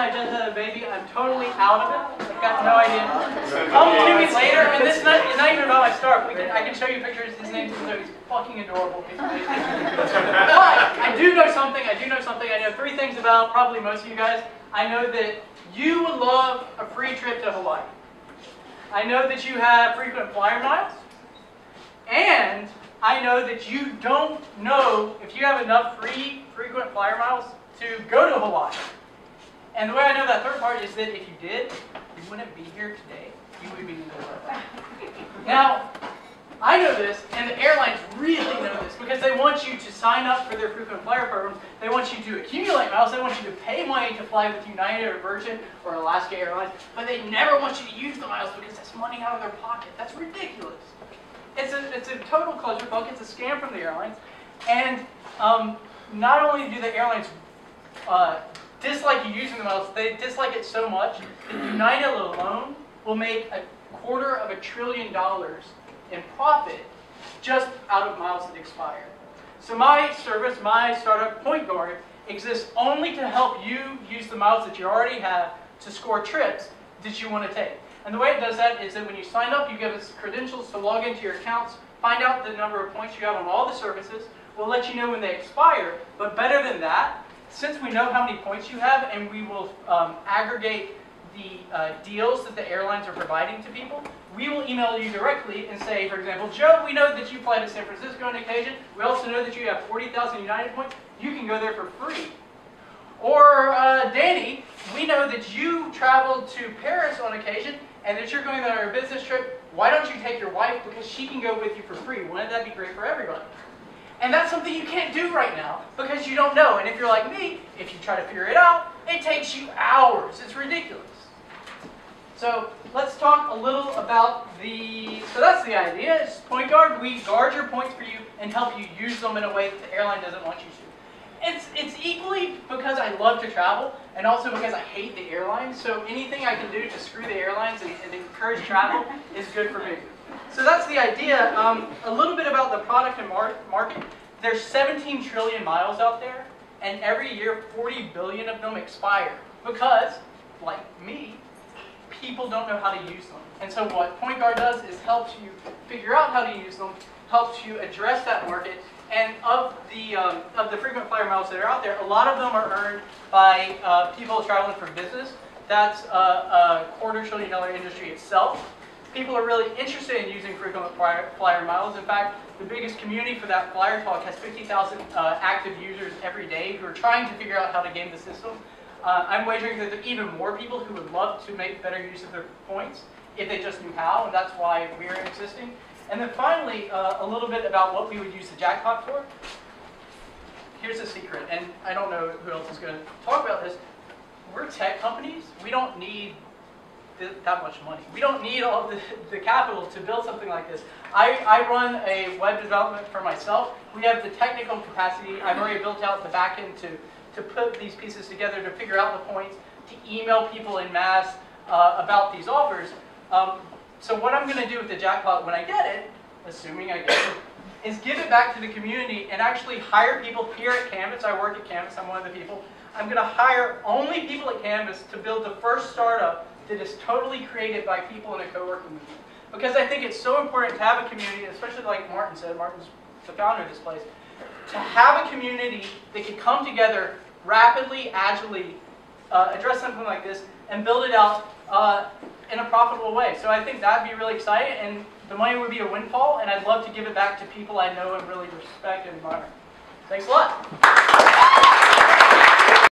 I just had a baby. I'm totally out of it. I've got no idea. Come to me later, and this is not even about my startup. I can show you pictures. His name's he's fucking adorable. He's amazing. But I do know something. I know three things about probably most of you guys. I know that you would love a free trip to Hawaii. I know that you have frequent flyer miles. And I know that you don't know if you have enough frequent flyer miles to go to Hawaii. And the way I know that third part is that if you did, you wouldn't be here today. You would be in Hawaii. Now, I know this, and the airlines really know this, because they want you to sign up for their frequent flyer programs. They want you to accumulate miles. They want you to pay money to fly with United or Virgin or Alaska Airlines, but they never want you to use the miles because that's money out of their pocket. That's ridiculous. It's a total clusterfuck. It's a scam from the airlines. And not only do the airlines dislike you using the miles, they dislike it so much that United alone will make $250 billion in profit just out of miles that expire. So my service, my startup, PointGuard, exists only to help you use the miles that you already have to score trips that you want to take. And the way it does that is that when you sign up, you give us credentials to log into your accounts, find out the number of points you have on all the services. We'll let you know when they expire. But better than that, since we know how many points you have, and we will aggregate the deals that the airlines are providing to people, we will email you directly and say, for example, Joe, we know that you fly to San Francisco on occasion. We also know that you have 40,000 United points. You can go there for free. Or Danny, we know that you traveled to Paris on occasion and that you're going on a business trip. Why don't you take your wife, because she can go with you for free? Wouldn't that be great for everybody? And that's something you can't do right now because you don't know. And if you're like me, if you try to figure it out, it takes you hours. It's ridiculous. So let's talk a little about so that's the idea. It's PointGuard. We guard your points for you and help you use them in a way that the airline doesn't want you to. It's equally because I love to travel and also because I hate the airlines. So anything I can do to screw the airlines and encourage travel is good for me. So that's the idea. A little bit about the product and market. There's 17 trillion miles out there, and every year 40 billion of them expire because, like me, people don't know how to use them. And so what PointGuard does is helps you figure out how to use them, helps you address that market. And of the frequent flyer miles that are out there, a lot of them are earned by people traveling for business. That's a $250 billion industry itself. People are really interested in using frequent flyer miles. In fact, the biggest community for that flyer talk has 50,000 active users every day who are trying to figure out how to game the system. I'm wagering that there are even more people who would love to make better use of their points if they just knew how, and that's why we're existing. And then finally, a little bit about what we would use the Jackpot for. Here's a secret, and I don't know who else is going to talk about this. We're tech companies. We don't need that much money. We don't need all the capital to build something like this. I run a web development for myself. We have the technical capacity. I've already built out the backend to put these pieces together to figure out the points, to email people en masse about these offers. So what I'm going to do with the Jackpot when I get it, assuming I get it, is give it back to the community and actually hire people here at Canvas. I work at Canvas. I'm one of the people. I'm going to hire only people at Canvas to build the first startup that is totally created by people in a co-working movement. Because I think it's so important to have a community, especially like Martin said, Martin's the founder of this place, to have a community that can come together rapidly, agilely, address something like this, and build it out in a profitable way. So I think that'd be really exciting, and the money would be a windfall, and I'd love to give it back to people I know and really respect and admire. Thanks a lot.